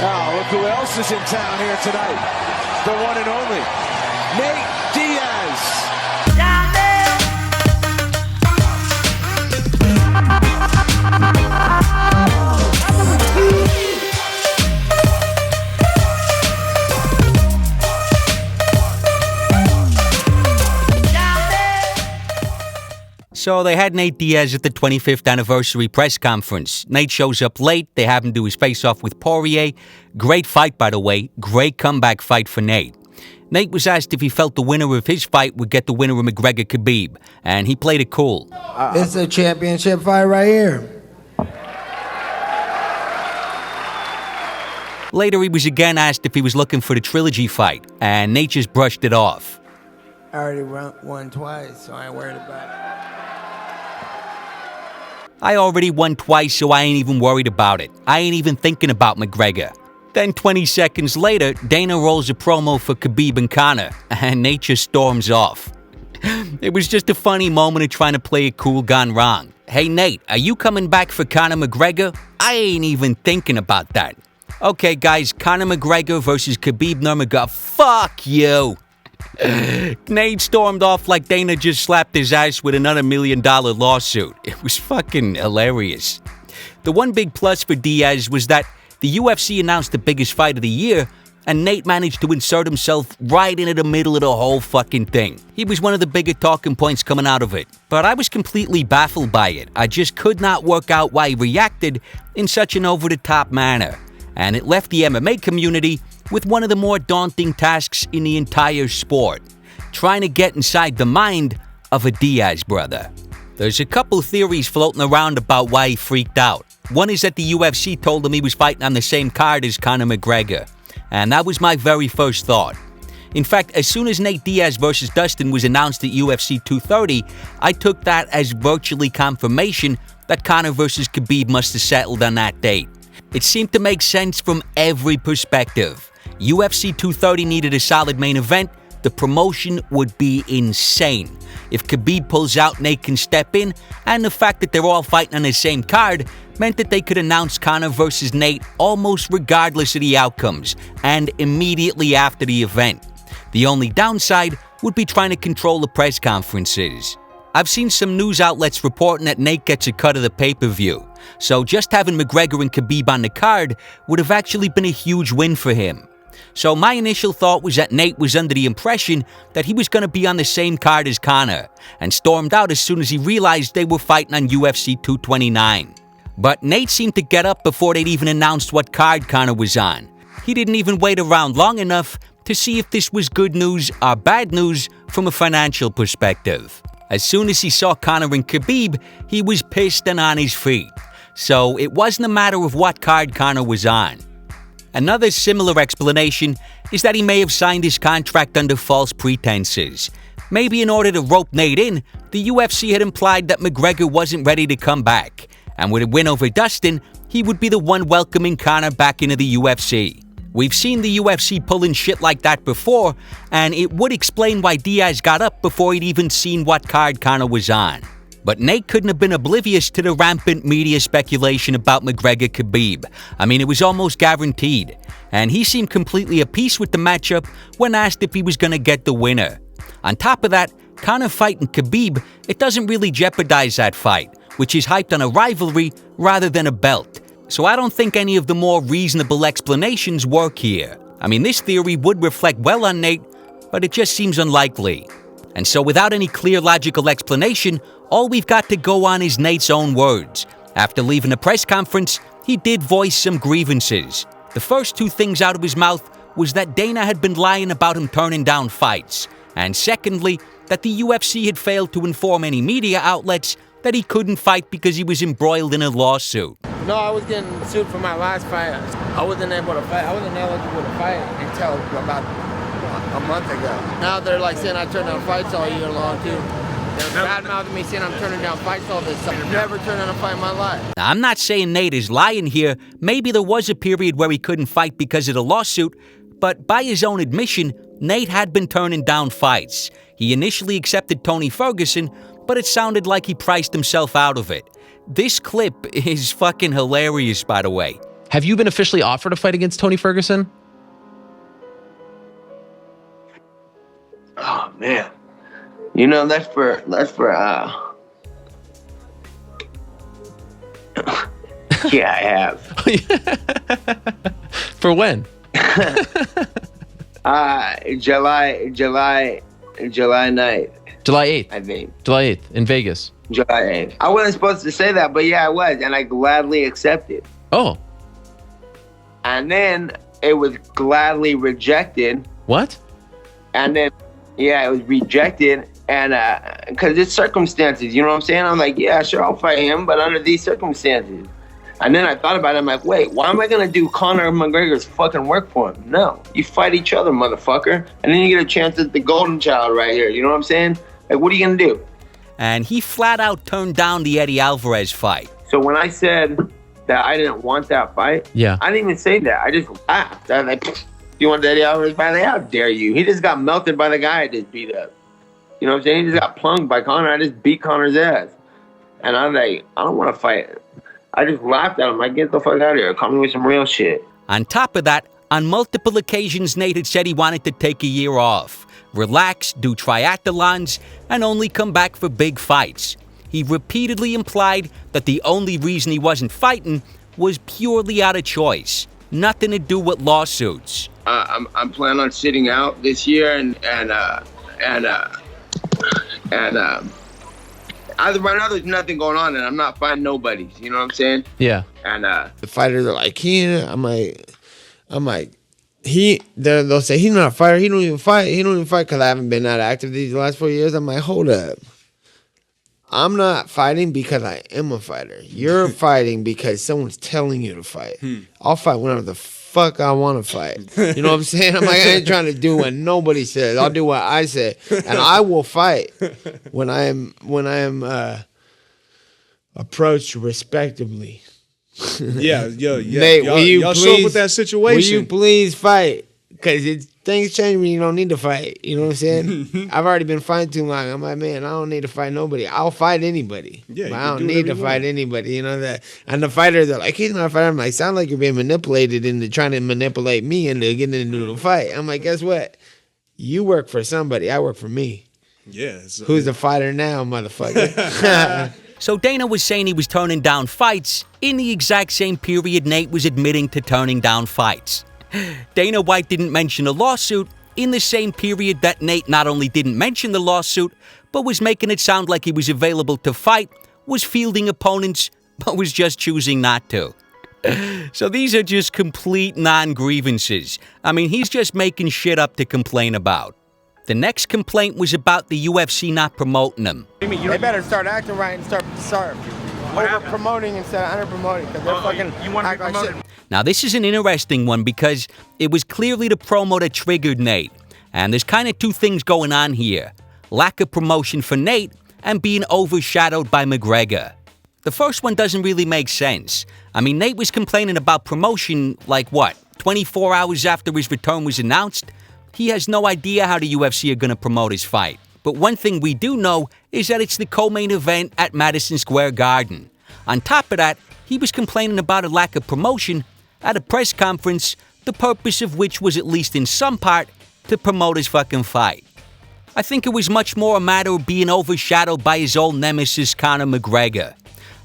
Oh, look who else is in town here tonight. The one and only Nate Diaz. So they had Nate Diaz at the 25th anniversary press conference. Nate shows up late. They have him do his face-off with Poirier. Great fight, by the way. Great comeback fight for Nate. Nate was asked if he felt the winner of his fight would get the winner of McGregor-Khabib, and he played it cool. It's a championship fight right here. Later, he was again asked if he was looking for the trilogy fight, and Nate just brushed it off. I already won twice, so I ain't worried about it. I already won twice, so I ain't even worried about it. I ain't even thinking about McGregor. Then 20 seconds later, Dana rolls a promo for Khabib and Conor, and Nate just storms off. It was just a funny moment of trying to play it cool gone wrong. Hey Nate, are you coming back for Conor McGregor? I ain't even thinking about that. Okay guys, Conor McGregor versus Khabib Nurmagomedov. Fuck you! Nate stormed off like Dana just slapped his ass with another $1 million lawsuit. It was fucking hilarious. The one big plus for Diaz was that the UFC announced the biggest fight of the year, and Nate managed to insert himself right into the middle of the whole fucking thing. He was one of the bigger talking points coming out of it. But I was completely baffled by it. I just could not work out why he reacted in such an over-the-top manner. And it left the MMA community with one of the more daunting tasks in the entire sport, trying to get inside the mind of a Diaz brother. There's a couple theories floating around about why he freaked out. One is that the UFC told him he was fighting on the same card as Conor McGregor, and that was my very first thought. In fact, as soon as Nate Diaz versus Dustin was announced at UFC 230, I took that as virtually confirmation that Conor versus Khabib must have settled on that date. It seemed to make sense from every perspective. UFC 230 needed a solid main event. The promotion would be insane. If Khabib pulls out, Nate can step in, and the fact that they're all fighting on the same card meant that they could announce Conor versus Nate almost regardless of the outcomes, and immediately after the event. The only downside would be trying to control the press conferences. I've seen some news outlets reporting that Nate gets a cut of the pay-per-view, so just having McGregor and Khabib on the card would have actually been a huge win for him. So my initial thought was that Nate was under the impression that he was going to be on the same card as Conor, and stormed out as soon as he realized they were fighting on UFC 229. But Nate seemed to get up before they'd even announced what card Conor was on. He didn't even wait around long enough to see if this was good news or bad news from a financial perspective. As soon as he saw Conor and Khabib, he was pissed and on his feet. So it wasn't a matter of what card Conor was on. Another similar explanation is that he may have signed his contract under false pretenses. Maybe in order to rope Nate in, the UFC had implied that McGregor wasn't ready to come back, and with a win over Dustin, he would be the one welcoming Conor back into the UFC. We've seen the UFC pulling shit like that before, and it would explain why Diaz got up before he'd even seen what card Conor was on. But Nate couldn't have been oblivious to the rampant media speculation about McGregor-Khabib. I mean, it was almost guaranteed. And he seemed completely at peace with the matchup when asked if he was going to get the winner. On top of that, Conor fighting Khabib, it doesn't really jeopardize that fight, which is hyped on a rivalry rather than a belt. So I don't think any of the more reasonable explanations work here. I mean, this theory would reflect well on Nate, but it just seems unlikely. And so without any clear logical explanation, all we've got to go on is Nate's own words. After leaving the press conference, he did voice some grievances. The first two things out of his mouth was that Dana had been lying about him turning down fights, and secondly, that the UFC had failed to inform any media outlets that he couldn't fight because he was embroiled in a lawsuit. No, I was getting sued for my last fight. I wasn't able to fight. I wasn't eligible to fight until about a month ago. Now they're like saying I turn down fights all year long too. They're bad-mouthing me saying I'm turning down fights all this time. I've never turned down a fight in my life. Now, I'm not saying Nate is lying here. Maybe there was a period where he couldn't fight because of the lawsuit, but by his own admission, Nate had been turning down fights. He initially accepted Tony Ferguson, but it sounded like he priced himself out of it. This clip is fucking hilarious, by the way. Have you been officially offered a fight against Tony Ferguson? Oh man, you know that's for yeah, I have. For when? July 9th. July 8th. I think. July 8th in Vegas. July 8th. I wasn't supposed to say that, but yeah, I was, and I gladly accepted. Oh. And then it was gladly rejected. What? And then, yeah, it was rejected, and because it's circumstances, you know what I'm saying? I'm like, yeah, sure, I'll fight him, but under these circumstances. And then I thought about it, I'm like, wait, why am I gonna do Conor McGregor's fucking work for him? No, you fight each other, motherfucker, and then you get a chance at the golden child right here, you know what I'm saying? Like, what are you gonna do? And he flat out turned down the Eddie Alvarez fight. So when I said that I didn't want that fight, yeah, I didn't even say that. I just laughed. I was like, you want the Eddie Alvarez fight? Like, how dare you? He just got melted by the guy I just beat up. You know what I'm saying? He just got plunked by Conor. I just beat Conor's ass. And I was like, I don't want to fight. I just laughed at him. Like, get the fuck out of here. Call me with some real shit. On top of that, on multiple occasions, Nate had said he wanted to take a year off, relax, do triathlons, and only come back for big fights. He repeatedly implied that the only reason he wasn't fighting was purely out of choice, nothing to do with lawsuits. I'm planning on sitting out this year, and right now there's nothing going on, and I'm not fighting nobody. You know what I'm saying? Yeah. And the fighters are like, I'm like, they'll say he's not a fighter. He don't even fight. He don't even fight because I haven't been that active these last 4 years. I'm like, hold up. I'm not fighting because I am a fighter. You're fighting because someone's telling you to fight. I'll fight whenever the fuck I want to fight. You know what I'm saying? I'm like, I ain't trying to do what nobody says. I'll do what I say, and I will fight when I am approached respectably. Yeah. Nate, y'all show up with that situation. Will you please fight? Because things change when you don't need to fight. You know what I'm saying? I've already been fighting too long. I'm like, man, I don't need to fight nobody. I'll fight anybody. Yeah, but I don't need to fight anybody. You know that? And the fighters are like, he's not a fighter. I'm like, sound like you're being manipulated into trying to manipulate me into getting into the fight. I'm like, guess what? You work for somebody. I work for me. Yeah. Who's the fighter now, motherfucker? So Dana was saying he was turning down fights in the exact same period Nate was admitting to turning down fights. Dana White didn't mention a lawsuit in the same period that Nate not only didn't mention the lawsuit, but was making it sound like he was available to fight, was fielding opponents, but was just choosing not to. So these are just complete non-grievances. I mean, he's just making shit up to complain about. The next complaint was about the UFC not promoting him. They better start acting right and start over-promoting instead of under-promoting, because they're fucking act like shit. Now, this is an interesting one because it was clearly the promo that triggered Nate. And there's kind of two things going on here. Lack of promotion for Nate and being overshadowed by McGregor. The first one doesn't really make sense. I mean, Nate was complaining about promotion, 24 hours after his return was announced? He has no idea how the UFC are going to promote his fight. But one thing we do know is that it's the co-main event at Madison Square Garden. On top of that, he was complaining about a lack of promotion at a press conference, the purpose of which was, at least in some part, to promote his fucking fight. I think it was much more a matter of being overshadowed by his old nemesis, Conor McGregor.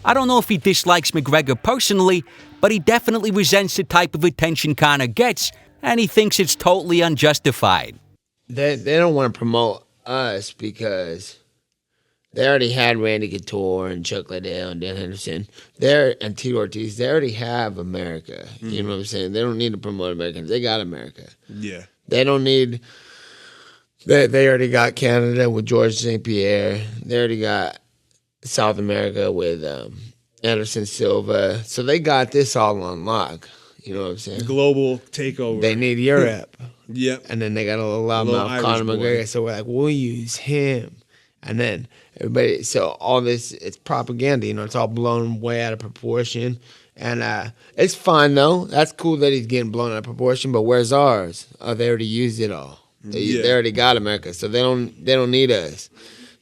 I don't know if he dislikes McGregor personally, but he definitely resents the type of attention Conor gets, and he thinks it's totally unjustified. They don't want to promote us because they already had Randy Couture and Chuck Liddell and Dan Henderson. And Tito Ortiz. They already have America. You know what I'm saying? They don't need to promote Americans. They got America. Yeah. They don't need... They already got Canada with George St. Pierre. They already got South America with Anderson Silva. So they got this all on lock. You know what I'm saying? Global takeover. They need Europe. Yep. And then they got a little loudmouth Conor McGregor. So we're like, we'll use him. And then everybody, so all this, it's propaganda, it's all blown way out of proportion. And it's fine though. That's cool that he's getting blown out of proportion, but where's ours? Oh, they already used it all. They already got America, so they don't need us.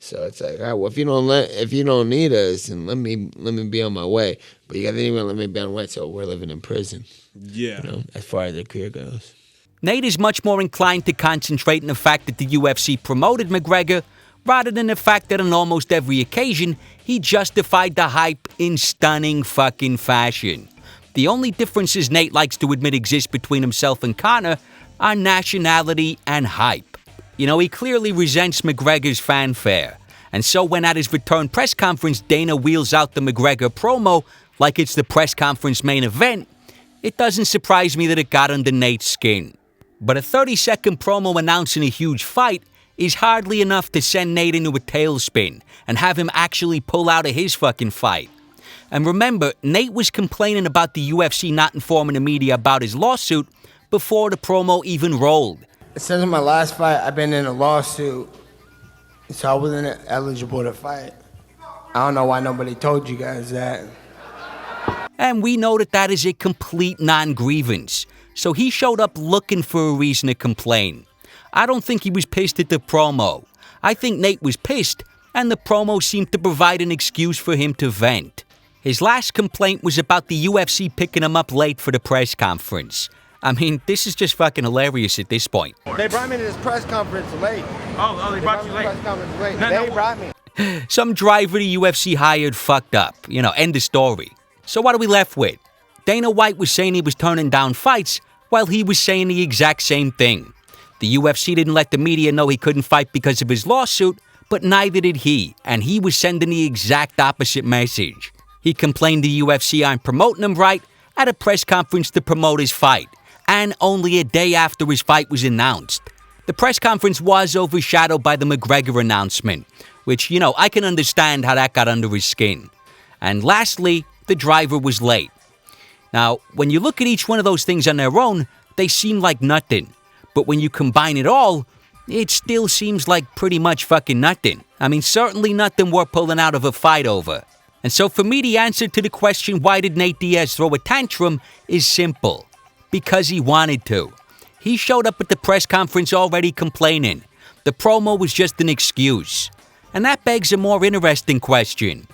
So it's like, all right, well, if you don't need us, then let me be on my way. But you got to even let me be on my way. So we're living in prison. Yeah. You know, as far as their career goes. Nate is much more inclined to concentrate on the fact that the UFC promoted McGregor rather than the fact that on almost every occasion, he justified the hype in stunning fucking fashion. The only differences Nate likes to admit exist between himself and Conor are nationality and hype. You know, he clearly resents McGregor's fanfare. And so when at his return press conference, Dana wheels out the McGregor promo like it's the press conference main event, it doesn't surprise me that it got under Nate's skin. But a 30-second promo announcing a huge fight is hardly enough to send Nate into a tailspin and have him actually pull out of his fucking fight. And remember, Nate was complaining about the UFC not informing the media about his lawsuit before the promo even rolled. Since my last fight, I've been in a lawsuit, so I wasn't eligible to fight. I don't know why nobody told you guys that. And we know that that is a complete non-grievance. So he showed up looking for a reason to complain. I don't think he was pissed at the promo. I think Nate was pissed, and the promo seemed to provide an excuse for him to vent. His last complaint was about the UFC picking him up late for the press conference. I mean, this is just fucking hilarious at this point. They brought me to this press conference late. Oh, they brought you late. Press conference late. No, They brought me. Some driver the UFC hired fucked up. You know, end of story. So what are we left with? Dana White was saying he was turning down fights, while he was saying the exact same thing. The UFC didn't let the media know he couldn't fight because of his lawsuit, but neither did he, and he was sending the exact opposite message. He complained the UFC aren't promoting him right at a press conference to promote his fight, and only a day after his fight was announced. The press conference was overshadowed by the McGregor announcement, which, you know, I can understand how that got under his skin. And lastly, the driver was late. Now, when you look at each one of those things on their own, they seem like nothing. But when you combine it all, it still seems like pretty much fucking nothing. I mean, certainly nothing worth pulling out of a fight over. And so for me, the answer to the question, why did Nate Diaz throw a tantrum, is simple. Because he wanted to. He showed up at the press conference already complaining. The promo was just an excuse. And that begs a more interesting question.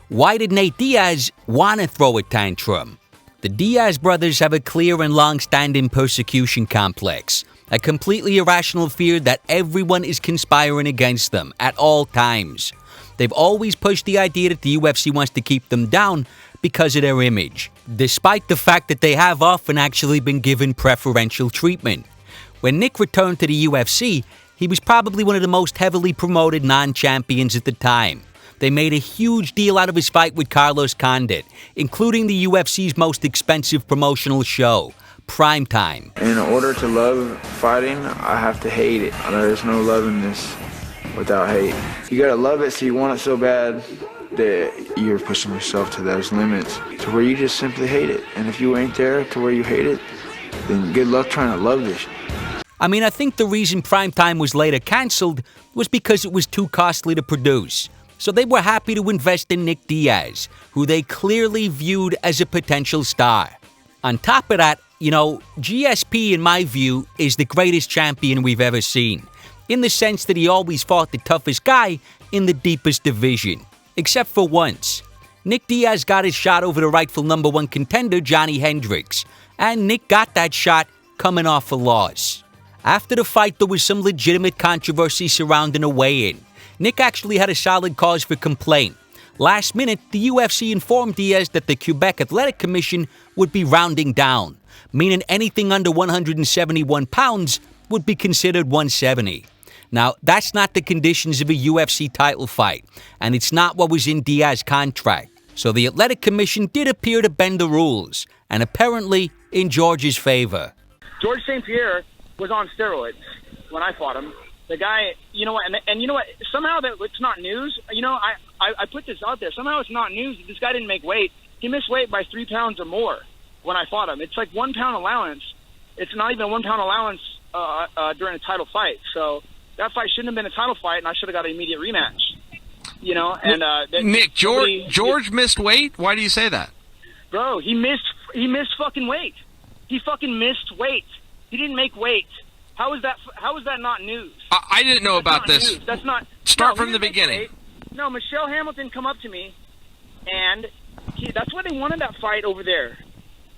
Why did Nate Diaz want to throw a tantrum? The Diaz brothers have a clear and long-standing persecution complex, a completely irrational fear that everyone is conspiring against them at all times. They've always pushed the idea that the UFC wants to keep them down because of their image, despite the fact that they have often actually been given preferential treatment. When Nick returned to the UFC, he was probably one of the most heavily promoted non-champions at the time. They made a huge deal out of his fight with Carlos Condit, including the UFC's most expensive promotional show, Primetime. In order to love fighting, I have to hate it. There's no love in this without hate. You gotta love it, so you want it so bad that you're pushing yourself to those limits to where you just simply hate it. And if you ain't there to where you hate it, then good luck trying to love this. I mean, I think the reason Primetime was later cancelled was because it was too costly to produce. So they were happy to invest in Nick Diaz, who they clearly viewed as a potential star. On top of that, you know, GSP, in my view, is the greatest champion we've ever seen, in the sense that he always fought the toughest guy in the deepest division. Except for once. Nick Diaz got his shot over the rightful #1 contender, Johnny Hendricks, and Nick got that shot coming off a loss. After the fight, there was some legitimate controversy surrounding a weigh-in. Nick actually had a solid cause for complaint. Last minute, the UFC informed Diaz that the Quebec Athletic Commission would be rounding down, meaning anything under 171 pounds would be considered 170. Now, that's not the conditions of a UFC title fight, and it's not what was in Diaz's contract. So the Athletic Commission did appear to bend the rules, and apparently in George's favor. George St. Pierre was on steroids when I fought him. The guy, you know what, and you know what, somehow that it's not news. You know, I put this out there. Somehow it's not news that this guy didn't make weight. He missed weight by 3 pounds or more when I fought him. It's like 1 pound allowance. It's not even a 1 pound allowance during a title fight. So that fight shouldn't have been a title fight, and I should have got an immediate rematch. You know, and Nick, George missed weight? Why do you say that? Bro, he missed fucking weight. He fucking missed weight. He didn't make weight. How is that not news? I didn't know about this. News. That's not. Start from the beginning. No, Michelle Hamilton come up to me, and that's why they wanted that fight over there.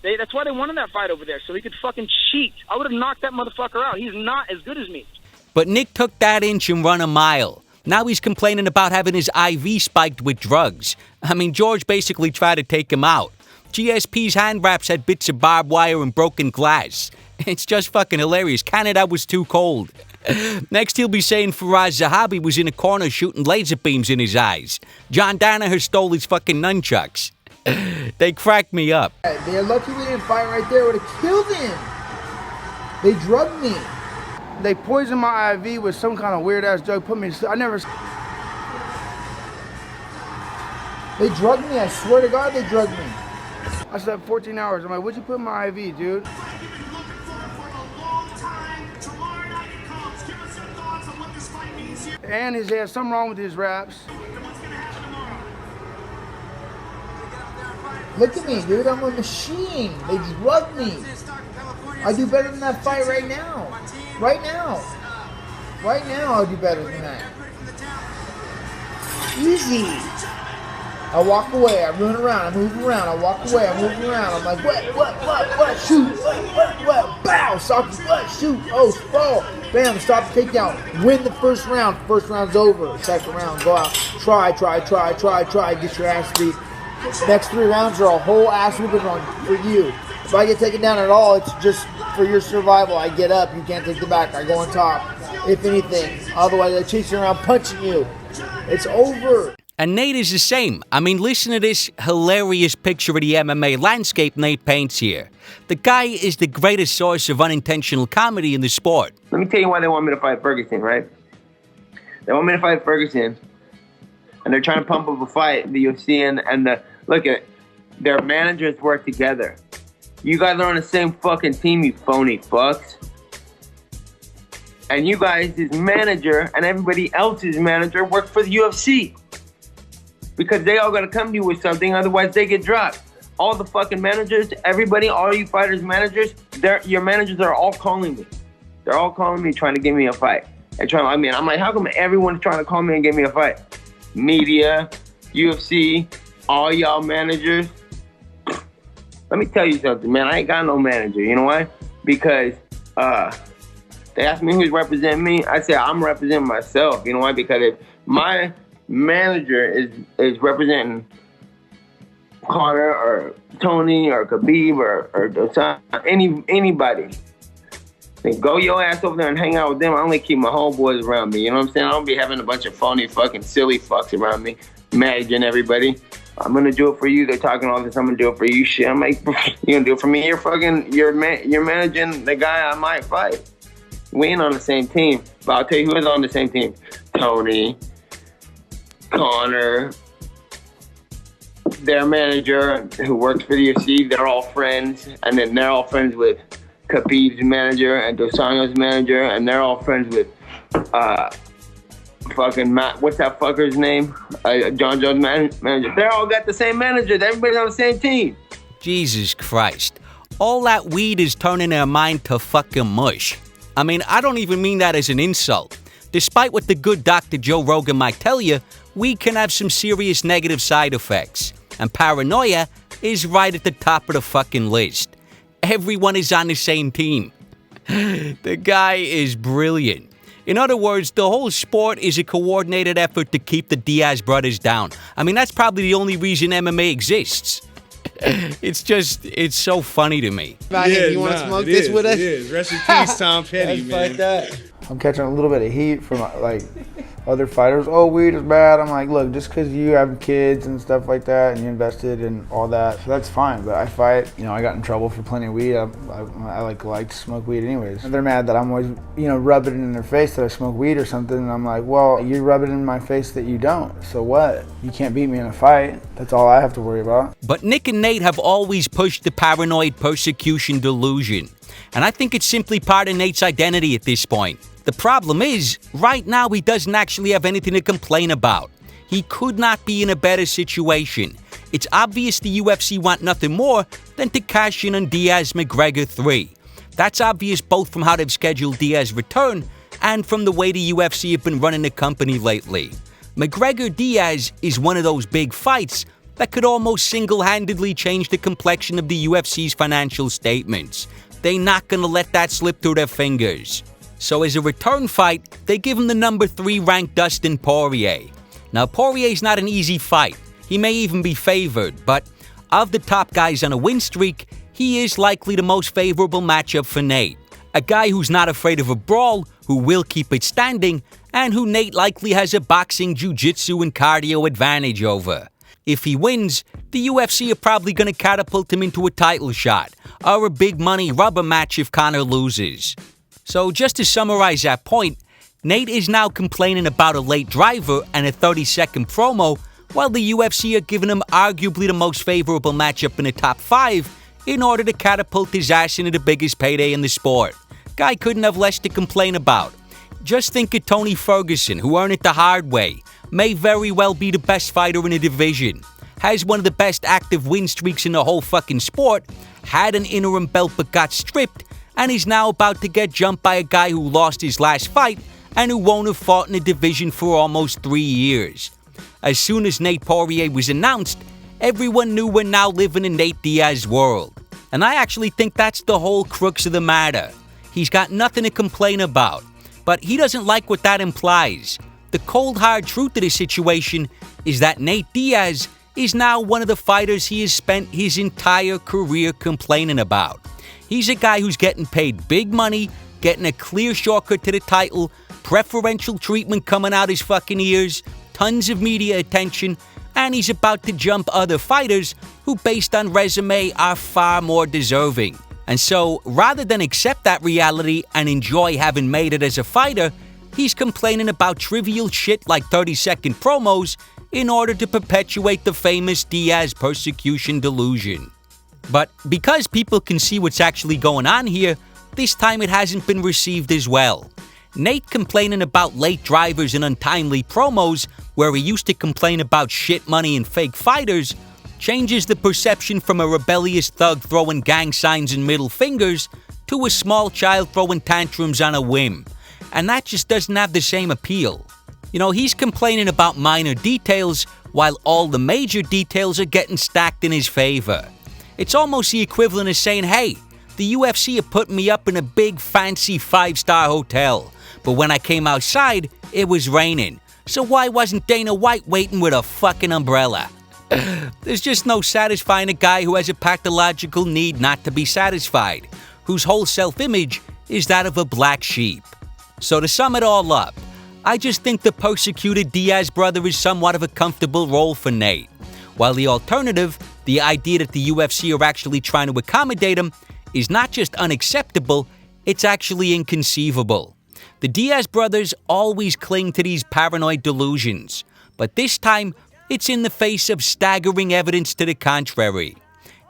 That's why they wanted that fight over there, so he could fucking cheat. I would have knocked that motherfucker out. He's not as good as me. But Nick took that inch and run a mile. Now he's complaining about having his IV spiked with drugs. I mean, George basically tried to take him out. GSP's hand wraps had bits of barbed wire and broken glass. It's just fucking hilarious. Canada was too cold. Next, he'll be saying Faraz Zahabi was in a corner shooting laser beams in his eyes. John Danaher stole his fucking nunchucks. They cracked me up. They're lucky we didn't fight right there. Would have killed him. They drugged me. They poisoned my IV with some kind of weird-ass drug. Put me to sleep. They drugged me. I swear to God, they drugged me. I slept 14 hours. I'm like, what'd you put in my IV, dude? And he has something wrong with his wraps. Look at me, dude. I'm a machine. They drugged me. I do better than that fight right now. Right now. Right now, I'll do better than that. Easy. I walk away. I run around. I move around. I walk away. I move around. I'm like, what? Shoot. What? Bow. Stop. What? Shoot. Oh, fall. Bam. Stop the takedown. Win the first round. First round's over. Second round. Go out. Try. Get your ass beat. Next 3 rounds are a whole ass whooping run for you. If I get taken down at all, it's just for your survival. I get up. You can't take the back. I go on top. If anything. Otherwise, I chase you around punching you. It's over. And Nate is the same. I mean, listen to this hilarious picture of the MMA landscape Nate paints here. The guy is the greatest source of unintentional comedy in the sport. Let me tell you why they want me to fight Ferguson, right? They want me to fight Ferguson, and they're trying to pump up a fight, the UFC, and look at their managers work together. You guys are on the same fucking team, you phony fucks. And you guys, his manager, and everybody else's manager work for the UFC. Because they all gotta come to you with something, otherwise they get dropped. All the fucking managers, everybody, all you fighters' managers, your managers are all calling me. They're all calling me, trying to give me a fight. I'm like, how come everyone's trying to call me and give me a fight? Media, UFC, all y'all managers. Let me tell you something, man. I ain't got no manager. You know why? Because they asked me who's representing me. I said I'm representing myself. You know why? Because if my manager is representing Conor or Tony or Khabib or anybody, then go your ass over there and hang out with them. I only keep my homeboys around me. You know what I'm saying? I don't be having a bunch of phony fucking silly fucks around me, managing everybody. I'm gonna do it for you. They're talking all this. I'm gonna do it for you. Shit, I'm like, you gonna do it for me? You're managing the guy I might fight. We ain't on the same team, but I'll tell you who is on the same team: Tony, Conor, their manager who works for the UFC. They're all friends, and then they're all friends with Khabib's manager and Dos Anjos' manager, and they're all friends with fucking Matt. What's that fucker's name? John Jones' manager. They're all got the same managers. Everybody's on the same team. Jesus Christ. All that weed is turning their mind to fucking mush. I mean, I don't even mean that as an insult. Despite what the good Dr. Joe Rogan might tell you, weed can have some serious negative side effects. And paranoia is right at the top of the fucking list. Everyone is on the same team. The guy is brilliant. In other words, the whole sport is a coordinated effort to keep the Diaz brothers down. I mean, that's probably the only reason MMA exists. It's so funny to me. You want to smoke this with us? It is. Rest in peace, Tom Petty, man. That. I'm catching a little bit of heat from like other fighters. Oh, weed is bad. I'm like, look, just because you have kids and stuff like that and you invested in all that, that's fine. But I fight. I got in trouble for plenty of weed. I like to smoke weed anyways. They're mad that I'm always, rubbing it in their face that I smoke weed or something. And I'm like, well, you rub it in my face that you don't. So what? You can't beat me in a fight. That's all I have to worry about. But Nick and Nate have always pushed the paranoid persecution delusion. And I think it's simply part of Nate's identity at this point. The problem is, right now he doesn't actually have anything to complain about. He could not be in a better situation. It's obvious the UFC want nothing more than to cash in on Diaz-McGregor 3. That's obvious both from how they've scheduled Diaz's return and from the way the UFC have been running the company lately. McGregor-Diaz is one of those big fights that could almost single-handedly change the complexion of the UFC's financial statements. They're not gonna let that slip through their fingers. So as a return fight, they give him the number 3 ranked Dustin Poirier. Now Poirier's not an easy fight. He may even be favored, but of the top guys on a win streak, he is likely the most favorable matchup for Nate. A guy who's not afraid of a brawl, who will keep it standing, and who Nate likely has a boxing, jiu-jitsu, and cardio advantage over. If he wins, the UFC are probably going to catapult him into a title shot, or a big money rubber match if Conor loses. So just to summarize that point, Nate is now complaining about a late driver and a 30-second promo, while the UFC are giving him arguably the most favorable matchup in the top 5 in order to catapult his ass into the biggest payday in the sport. Guy couldn't have less to complain about. Just think of Tony Ferguson, who earned it the hard way, may very well be the best fighter in the division, has one of the best active win streaks in the whole fucking sport, had an interim belt but got stripped, and is now about to get jumped by a guy who lost his last fight and who won't have fought in the division for almost 3 years. As soon as Nate Poirier was announced, everyone knew we're now living in Nate Diaz's world. And I actually think that's the whole crux of the matter. He's got nothing to complain about, but he doesn't like what that implies. The cold hard truth of the situation is that Nate Diaz is now one of the fighters he has spent his entire career complaining about. He's a guy who's getting paid big money, getting a clear shortcut to the title, preferential treatment coming out his fucking ears, tons of media attention, and he's about to jump other fighters who, based on resume, are far more deserving. And so, rather than accept that reality and enjoy having made it as a fighter, he's complaining about trivial shit like 30-second promos in order to perpetuate the famous Diaz persecution delusion. But because people can see what's actually going on here, this time it hasn't been received as well. Nate complaining about late drivers and untimely promos, where he used to complain about shit money and fake fighters, changes the perception from a rebellious thug throwing gang signs and middle fingers to a small child throwing tantrums on a whim. And that just doesn't have the same appeal. You know, he's complaining about minor details while all the major details are getting stacked in his favor. It's almost the equivalent of saying, hey, the UFC are putting me up in a big fancy 5-star hotel, but when I came outside, it was raining. So why wasn't Dana White waiting with a fucking umbrella? There's just no satisfying a guy who has a pathological need not to be satisfied, whose whole self-image is that of a black sheep. So to sum it all up, I just think the persecuted Diaz brother is somewhat of a comfortable role for Nate, while the alternative, the idea that the UFC are actually trying to accommodate him, is not just unacceptable, it's actually inconceivable. The Diaz brothers always cling to these paranoid delusions, but this time, it's in the face of staggering evidence to the contrary.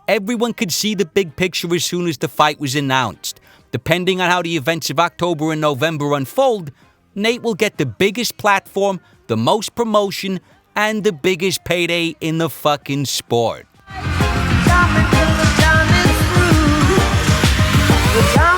Everyone could see the big picture as soon as the fight was announced. Depending on how the events of October and November unfold, Nate will get the biggest platform, the most promotion, and the biggest payday in the fucking sport. The